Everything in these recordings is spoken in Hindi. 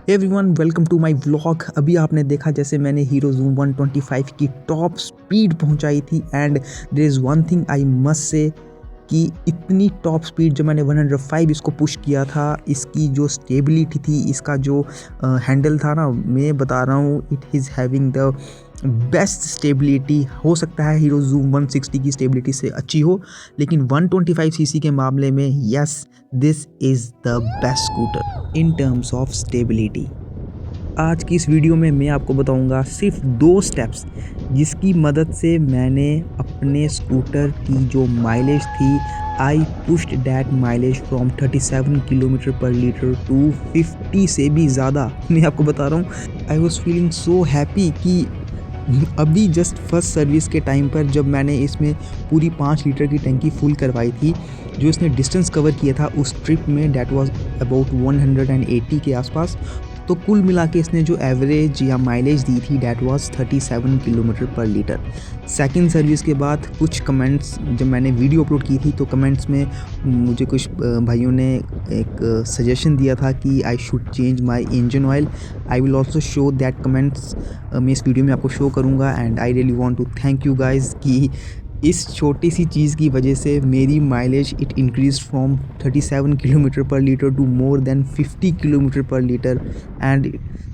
Everyone welcome to my vlog. अभी आपने देखा जैसे मैंने हीरो ज़ूम 125 की टॉप स्पीड पहुंचाई थी and there is one thing I must say कि इतनी टॉप स्पीड जब मैंने 105 इसको पुश किया था, इसकी जो स्टेबिलिटी थी, इसका जो हैंडल था ना, मैं बता रहा हूँ it is having the best stability. हो सकता है हीरो ज़ूम 160 की स्टेबिलिटी से अच्छी हो, लेकिन 125 सीसी के मामले में yes, this is the best scooter in terms of stability. आज की इस वीडियो में मैं आपको बताऊंगा सिर्फ 2 स्टेप्स जिसकी मदद से मैंने अपने स्कूटर की जो माइलेज थी, आई pushed that mileage from 37 kilometre per litre to 50 से भी ज़्यादा। मैं आपको बता रहा हूँ, I was feeling so happy कि अभी जस्ट फर्स्ट सर्विस के टाइम पर जब मैंने इसमें पूरी 5 लीटर की टंकी फुल करवाई थी, जो इसने डिस्टेंस कवर किया था उस ट्रिप में, डैट वाज अबाउट 180 के आसपास। तो कुल मिला के इसने जो एवरेज या माइलेज दी थी that was 37 kilometre per litre. Second service के बाद कुछ कमेंट्स जब मैंने वीडियो अपलोड की थी, तो कमेंट्स में मुझे कुछ भाइयों ने एक सजेशन दिया था कि I should change my engine oil. I will also show that comments, मैं इस वीडियो में आपको शो करूँगा and I really want to thank you guys कि इस छोटी सी चीज़ की वजह से मेरी mileage it increase from 37 kilometre per litre to more than 50 kilometre per litre and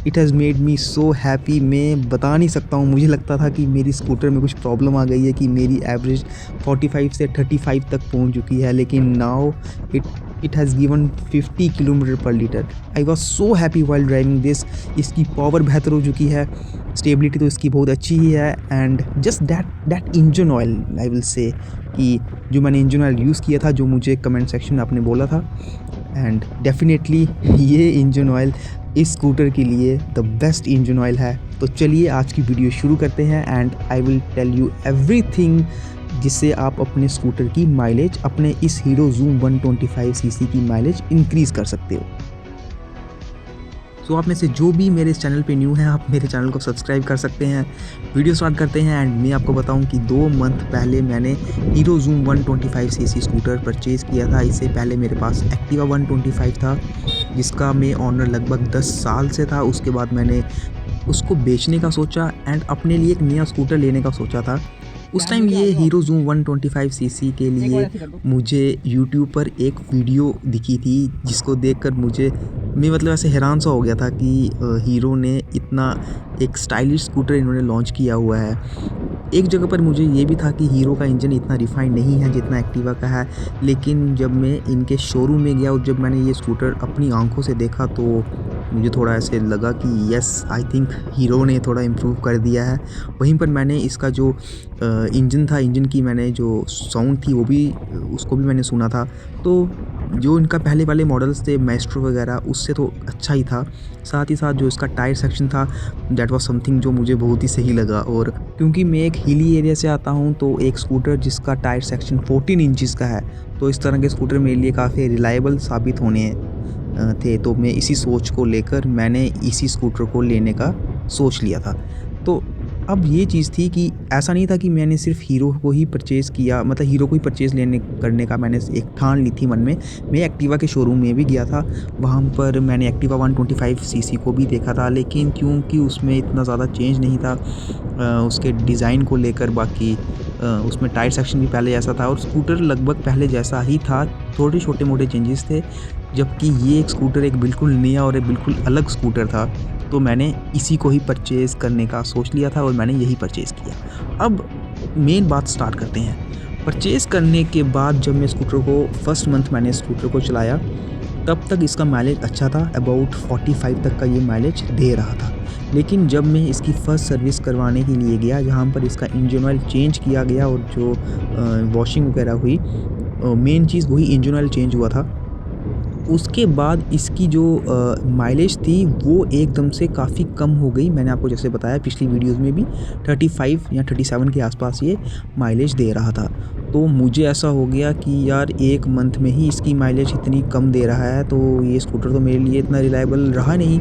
it has made me so happy. मैं बता नहीं सकता हूँ, मुझे लगता था कि मेरी स्कूटर में कुछ प्रॉब्लम आ गई है कि मेरी एवरेज 45 से 35 तक पहुँच चुकी है, लेकिन now it has given 50 kilometre per litre. I was so happy while driving this. इसकी पावर बेहतर हो चुकी है, स्टेबिलिटी तो इसकी बहुत अच्छी ही है and just that engine oil, I will say कि जो मैंने इंजन ऑयल यूज़ किया था, जो मुझे कमेंट सेक्शन में आपने बोला था, एंड डेफिनेटली ये इंजन ऑयल इस स्कूटर के लिए द बेस्ट इंजन ऑयल है। तो चलिए आज की वीडियो शुरू करते हैं and I will tell you everything जिससे आप अपने स्कूटर की माइलेज, अपने इस हीरो ज़ूम 125 सीसी की माइलेज इंक्रीज़ कर सकते हो। सो आप में से जो भी मेरे इस चैनल पे न्यू हैं, आप मेरे चैनल को सब्सक्राइब कर सकते हैं। वीडियो स्टार्ट करते हैं एंड मैं आपको बताऊं कि 2 मंथ पहले मैंने hero Zoom 125 CC scooter purchase किया था। इससे पहले मेरे पास एक्टिवा 125 था, जिसका मैं ऑनर लगभग 10 साल से था। उसके बाद मैंने उसको बेचने का सोचा एंड अपने लिए एक नया स्कूटर लेने का सोचा था। उस टाइम ये हीरो ज़ूम 125 सीसी के लिए मुझे यूट्यूब पर एक वीडियो दिखी थी, जिसको देखकर मैं मतलब ऐसे हैरान सा हो गया था कि हीरो ने इतना एक स्टाइलिश स्कूटर इन्होंने लॉन्च किया हुआ है। एक जगह पर मुझे ये भी था कि हीरो का इंजन इतना रिफाइंड नहीं है जितना एक्टिवा का है, लेकिन जब मैं इनके शोरूम में गया और जब मैंने ये स्कूटर अपनी आंखों से देखा, तो मुझे थोड़ा ऐसे लगा कि यस, आई थिंक हीरो ने थोड़ा इम्प्रूव कर दिया है। वहीं पर मैंने इसका जो इंजन था, इंजन की मैंने जो साउंड थी उसको भी मैंने सुना था। तो जो इनका पहले वाले मॉडल्स थे मैस्ट्रो वगैरह, उससे तो अच्छा ही था। साथ ही साथ जो इसका टायर सेक्शन था, दैट वाज समथिंग जो मुझे बहुत ही सही लगा। और क्योंकि मैं एक हिली एरिया से आता हूँ, तो एक स्कूटर जिसका टायर सेक्शन 14 इंचज़ का है, तो इस तरह के स्कूटर मेरे लिए काफ़ी रिलायबल साबित होने थे। तो मैं इसी सोच को लेकर मैंने इसी स्कूटर को लेने का सोच लिया था। तो अब ये चीज़ थी कि ऐसा नहीं था कि मैंने सिर्फ हीरो को ही परचेज़ किया, मतलब हीरो को ही परचेज़ करने का मैंने एक ठान ली थी मन में। मैं एक्टिवा के शोरूम में भी गया था, वहाँ पर मैंने एक्टिवा 125 सीसी को भी देखा था, लेकिन क्योंकि उसमें इतना ज़्यादा चेंज नहीं था उसके डिज़ाइन को लेकर। बाकी उसमें टायर सेक्शन भी पहले जैसा था और स्कूटर लगभग पहले जैसा ही था, थोड़े छोटे मोटे चेंजेस थे। जबकि ये एक स्कूटर एक बिल्कुल नया और एक बिल्कुल अलग स्कूटर था। तो मैंने इसी को ही परचेज़ करने का सोच लिया था और मैंने यही परचेज़ किया। अब मेन बात स्टार्ट करते हैं। परचेज़ करने के बाद जब मैं स्कूटर को फर्स्ट मंथ मैंने स्कूटर को चलाया, तब तक इसका माइलेज अच्छा था, अबाउट 45 तक का ये माइलेज दे रहा था। लेकिन जब मैं इसकी फ़र्स्ट सर्विस करवाने के लिए गया, जहाँ पर इसका इंजन ऑयल चेंज किया गया और जो वॉशिंग वगैरह हुई, मेन चीज़ वही इंजन ऑयल चेंज हुआ था। उसके बाद इसकी जो माइलेज थी वो एकदम से काफ़ी कम हो गई। मैंने आपको जैसे बताया पिछली वीडियोज़ में भी 35 या 37 के आसपास ये माइलेज दे रहा था। तो मुझे ऐसा हो गया कि यार 1 मंथ में ही इसकी माइलेज इतनी कम दे रहा है, तो ये स्कूटर तो मेरे लिए इतना रिलायबल रहा नहीं।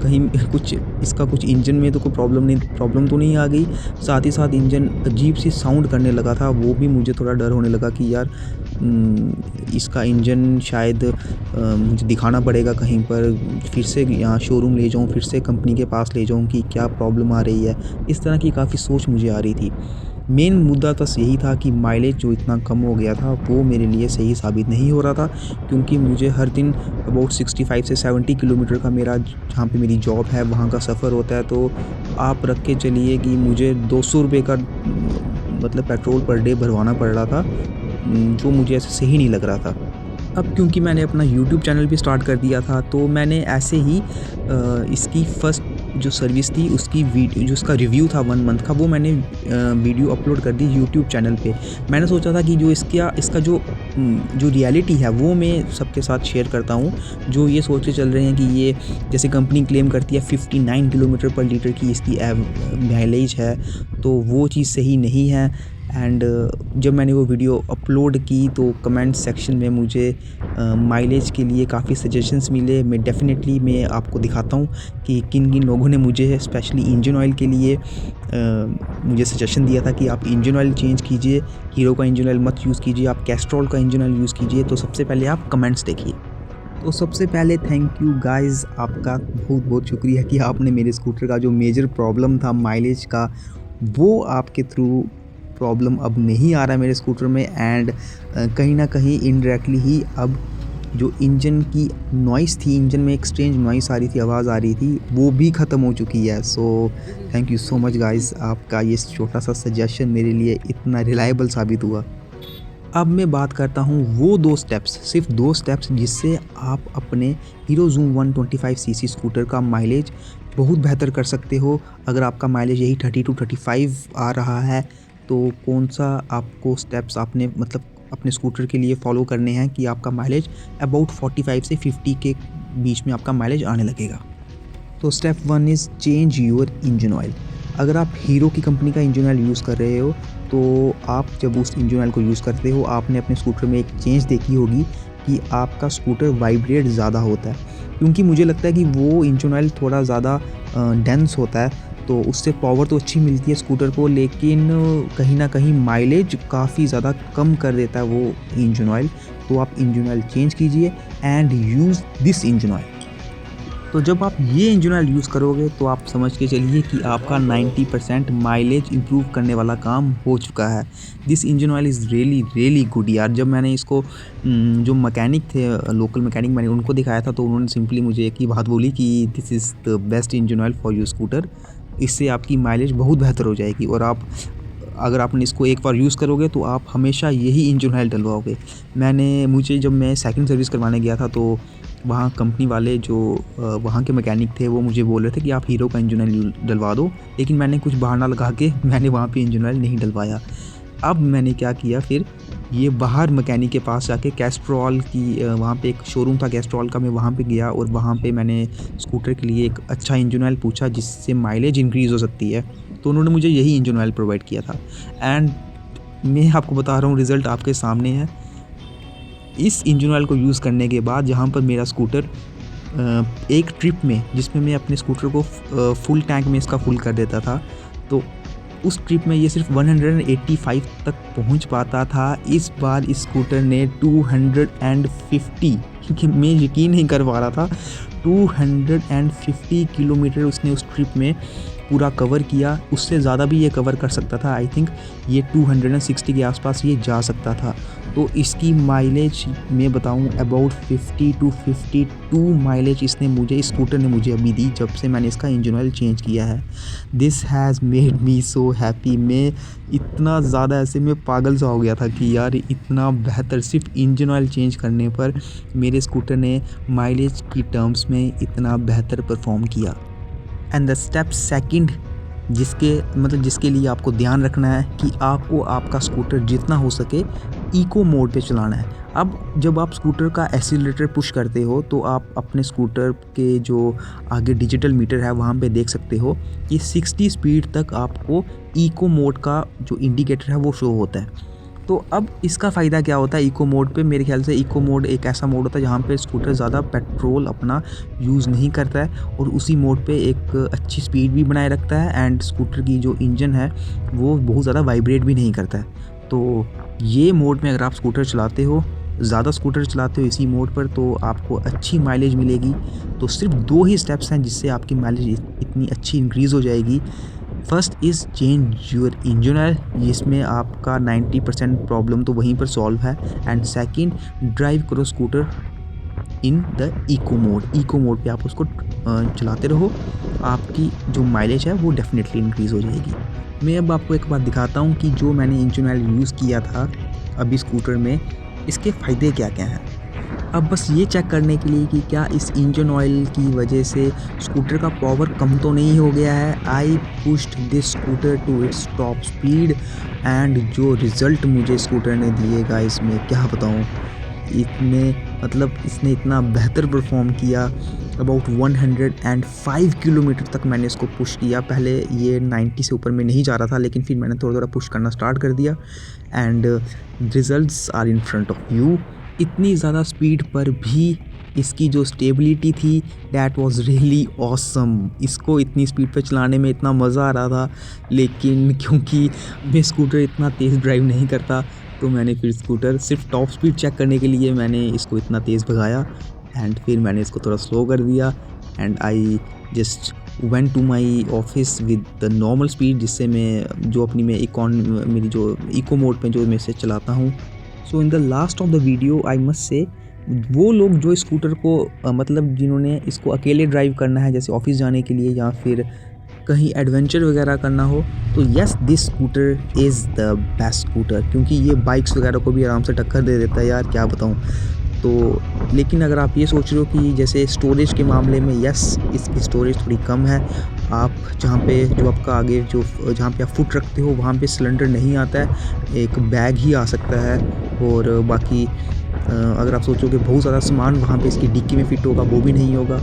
कहीं कुछ इसका कुछ इंजन में तो कोई प्रॉब्लम तो नहीं आ गई। साथ ही साथ इंजन अजीब सी साउंड करने लगा था, वो भी मुझे थोड़ा डर होने लगा कि यार इसका इंजन शायद मुझे दिखाना पड़ेगा कहीं पर, फिर से यहाँ शोरूम ले जाऊँ, फिर से कंपनी के पास ले जाऊँ कि क्या प्रॉब्लम आ रही है। इस तरह की काफ़ी सोच मुझे आ रही थी। मेन मुद्दा बस यही था कि माइलेज जो इतना कम हो गया था वो मेरे लिए सही साबित नहीं हो रहा था, क्योंकि मुझे हर दिन अबाउट 65 से 70 किलोमीटर का मेरा जहाँ पे मेरी जॉब है वहाँ का सफ़र होता है। तो आप रख के चलिए कि मुझे 200 रुपये का मतलब पेट्रोल पर डे भरवाना पड़ रहा था, जो मुझे ऐसे सही नहीं लग रहा था। अब क्योंकि मैंने अपना यूट्यूब चैनल भी स्टार्ट कर दिया था, तो मैंने ऐसे ही इसकी फर्स्ट जो सर्विस थी उसकी जो उसका रिव्यू था 1 मंथ का, वो मैंने वीडियो अपलोड कर दी यूट्यूब चैनल पे। मैंने सोचा था कि जो इसका जो रियलिटी है वो मैं सबके साथ शेयर करता हूँ। जो ये सोच के चल रहे हैं कि ये जैसे कंपनी क्लेम करती है 59 किलोमीटर पर लीटर की इसकी माइलेज है, तो वो चीज़ सही नहीं है। एंड जब मैंने वो वीडियो अपलोड की तो कमेंट सेक्शन में मुझे माइलेज के लिए काफ़ी सजेशंस मिले। मैं आपको दिखाता हूँ कि किन-किन लोगों ने मुझे स्पेशली इंजन ऑयल के लिए मुझे सजेशन दिया था कि आप इंजन ऑयल चेंज कीजिए, हीरो का इंजन ऑयल मत यूज़ कीजिए, आप कैस्ट्रॉल का इंजन ऑयल यूज़ कीजिए। तो सबसे पहले आप कमेंट्स देखिए। तो सबसे पहले थैंक यू गाइज़, आपका बहुत-बहुत शुक्रिया कि आपने मेरे स्कूटर का जो मेजर प्रॉब्लम था माइलेज का, वो आपके थ्रू प्रॉब्लम अब नहीं आ रहा है मेरे स्कूटर में। एंड कहीं न कहीं इनडायरेक्टली ही अब जो इंजन की नॉइज़ थी, इंजन में एक स्ट्रेंज नॉइज़ आ रही थी, आवाज़ आ रही थी, वो भी ख़त्म हो चुकी है। So thank you so much guys, आपका ये छोटा-सा सजेशन मेरे लिए इतना रिलायबल साबित हुआ। अब मैं बात करता हूँ वो 2 स्टेप्स, सिर्फ 2 स्टेप्स जिससे आप अपने हीरो ज़ूम 125 सीसी स्कूटर का माइलेज बहुत बेहतर कर सकते हो। अगर आपका माइलेज यही 30 टू 35 आ रहा है, तो कौन-सा आपको स्टेप्स आपने मतलब अपने स्कूटर के लिए फ़ॉलो करने हैं कि आपका माइलेज अबाउट 45 से 50 के बीच में आपका माइलेज आने लगेगा। तो step 1 is change your engine oil. अगर आप हीरो की कंपनी का इंजन ऑयल यूज़ कर रहे हो, तो आप जब उस इंजन ऑयल को यूज़ करते हो, आपने अपने स्कूटर में एक चेंज देखी होगी कि आपका स्कूटर वाइब्रेट ज़्यादा होता है। क्योंकि मुझे लगता है कि वो इंजन ऑयल थोड़ा ज़्यादा डेंस होता है, तो उससे पावर तो अच्छी मिलती है स्कूटर को, लेकिन कहीं न कहीं माइलेज काफ़ी ज़्यादा कम कर देता है वो इंजन ऑयल। तो आप इंजन ऑयल चेंज कीजिए and use this engine oil. तो जब आप ये इंजन ऑयल यूज़ करोगे तो आप समझ के चलिए कि आपका 90% माइलेज इम्प्रूव करने वाला काम हो चुका है। This engine oil is really good यार। जब मैंने इसको जो मैकेनिक थे, लोकल मैकेनिक, मैंने उनको दिखाया था, तो उन्होंने सिंपली मुझे एक ही बात बोली कि this is the best engine oil for your scooter. इससे आपकी माइलेज बहुत बेहतर हो जाएगी और आप अगर आपने इसको एक बार यूज़ करोगे तो आप हमेशा यही इंजन ऑयल डलवाओगे। जब मैं सेकंड सर्विस करवाने गया था, तो वहाँ कंपनी वाले जो वहाँ के मैकेनिक थे, वो मुझे बोल रहे थे कि आप हीरो का इंजन ऑयल डलवा दो, लेकिन मैंने कुछ बहाना लगा के मैंने वहाँ पे इंजन ऑयल नहीं डलवाया। अब मैंने क्या किया फिर, ये बाहर मैकेनिक के पास जाके कैस्ट्रॉल की वहाँ पे एक शोरूम था कैस्ट्रॉल का, मैं वहाँ पे गया और वहाँ पे मैंने स्कूटर के लिए एक अच्छा इंजन ऑयल पूछा जिससे माइलेज इंक्रीज़ हो सकती है। तो उन्होंने मुझे यही इंजन ऑयल प्रोवाइड किया था एंड मैं आपको बता रहा हूँ, रिज़ल्ट आपके सामने है। इस इंजन ऑयल को यूज़ करने के बाद जहाँ पर मेरा स्कूटर एक ट्रिप में, जिसमें मैं अपने स्कूटर को फुल टैंक में इसका फुल कर देता था, तो उस ट्रिप में ये सिर्फ 185 तक पहुंच पाता था। इस बार इस स्कूटर ने 250, क्योंकि मैं यकीन नहीं कर पा रहा था, 250 किलोमीटर उसने उस ट्रिप में पूरा कवर किया। उससे ज़्यादा भी ये कवर कर सकता था, आई थिंक ये 260 के आसपास ये जा सकता था। तो इसकी माइलेज मैं बताऊं अबाउट 50 टू 52 माइलेज इस स्कूटर ने मुझे अभी दी जब से मैंने इसका इंजन ऑयल चेंज किया है। This has made me so happy. मैं इतना ज़्यादा ऐसे में पागल सा हो गया था कि यार इतना बेहतर सिर्फ इंजन ऑयल चेंज करने पर मेरे स्कूटर ने माइलेज की टर्म्स में इतना बेहतर परफॉर्म किया। एंड द स्टेप सेकंड जिसके लिए आपको ध्यान रखना है कि आपको आपका स्कूटर जितना हो सके इको मोड पे चलाना है। अब जब आप स्कूटर का एक्सीलरेटर पुश करते हो, तो आप अपने स्कूटर के जो आगे डिजिटल मीटर है वहाँ पे देख सकते हो कि 60 स्पीड तक आपको इको मोड का जो इंडिकेटर है वो शो होता है। तो अब इसका फ़ायदा क्या होता है इको मोड पे? मेरे ख्याल से इको मोड एक ऐसा मोड होता है जहाँ पे स्कूटर ज़्यादा पेट्रोल अपना यूज़ नहीं करता है और उसी मोड पे एक अच्छी स्पीड भी बनाए रखता है एंड स्कूटर की जो इंजन है वो बहुत ज़्यादा वाइब्रेट भी नहीं करता है। तो ये मोड में अगर आप स्कूटर चलाते हो, ज़्यादा स्कूटर चलाते हो इसी मोड पर, तो आपको अच्छी माइलेज मिलेगी। तो सिर्फ 2 ही स्टेप्स हैं जिससे आपकी माइलेज इतनी अच्छी इंक्रीज़ हो जाएगी। First is change your engine oil, जिसमें आपका 90% प्रॉब्लम तो वहीं पर सॉल्व है। एंड सेकंड, ड्राइव करो scooter in the eco mode पे आप उसको चलाते रहो, आपकी जो माइलेज है वो डेफिनेटली इंक्रीज़ हो जाएगी। मैं अब आपको एक बात दिखाता हूँ कि जो मैंने इंजन ऑयल यूज़ किया था अभी स्कूटर में, इसके फ़ायदे क्या-क्या हैं। अब बस ये चेक करने के लिए कि क्या इस इंजन ऑयल की वजह से स्कूटर का पावर कम तो नहीं हो गया है, I pushed this scooter to its top speed and जो रिज़ल्ट मुझे स्कूटर ने दिए गाइस, मैं क्या बताऊँ। इसने इतना बेहतर परफॉर्म किया। अबाउट 105 किलोमीटर तक मैंने इसको पुश किया। पहले ये 90 से ऊपर में नहीं जा रहा था, लेकिन फिर मैंने थोड़ा थोड़ा पुश करना स्टार्ट कर दिया and results are in front of you. इतनी ज़्यादा स्पीड पर भी इसकी जो स्टेबिलिटी थी दैट वाज रियली ऑसम। इसको इतनी स्पीड पे चलाने में इतना मज़ा आ रहा था, लेकिन क्योंकि मैं स्कूटर इतना तेज़ ड्राइव नहीं करता, तो मैंने फिर स्कूटर सिर्फ टॉप स्पीड चेक करने के लिए मैंने इसको इतना तेज़ भगाया एंड फिर मैंने इसको थोड़ा स्लो कर दिया and I just went to my office with the normal speed, जिससे मैं जो अपनी मेरी जो इको मोड पे जो मैं इसे चलाता हूँ। So in the last of the video I must say, वो लोग जो स्कूटर को मतलब जिन्होंने इसको अकेले ड्राइव करना है, जैसे ऑफिस जाने के लिए या फिर कहीं एडवेंचर वगैरह करना हो, तो yes this scooter is the best scooter, क्योंकि ये बाइक्स वगैरह को भी आराम से टक्कर दे देता है यार, क्या बताऊँ। तो लेकिन अगर आप ये सोच रहे हो कि जैसे स्टोरेज के मामले में, यस इसकी स्टोरेज थोड़ी कम है। आप जहाँ पे जो आपका आगे जो जहाँ पे आप फुट रखते हो वहाँ पे सिलेंडर नहीं आता है, एक बैग ही आ सकता है। और बाकी अगर आप सोचोगे बहुत ज़्यादा सामान वहाँ पे इसकी डिक्की में फिट होगा, वो भी नहीं होगा।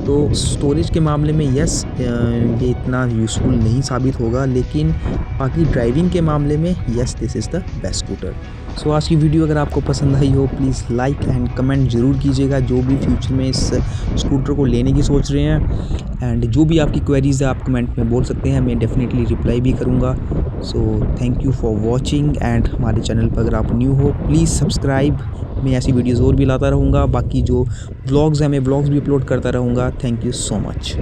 तो स्टोरेज के मामले में यस ये इतना यूज़फुल नहीं साबित होगा, लेकिन बाकी ड्राइविंग के मामले में yes this is the best scooter. So आज की वीडियो अगर आपको पसंद आई हो, प्लीज़ लाइक एंड कमेंट ज़रूर कीजिएगा, जो भी फ्यूचर में इस स्कूटर को लेने की सोच रहे हैं। एंड जो भी आपकी क्वेरीज़ है आप कमेंट में बोल सकते हैं, मैं डेफिनेटली रिप्लाई भी करूँगा। So thank you for watching and हमारे चैनल पर अगर आप न्यू हो प्लीज़ सब्सक्राइब। मैं ऐसी वीडियोज़ और भी लाता रहूँगा। बाकी जो व्लॉग्स हैं मैं व्लॉग्स भी अपलोड करता रहूँगा। Thank you so much.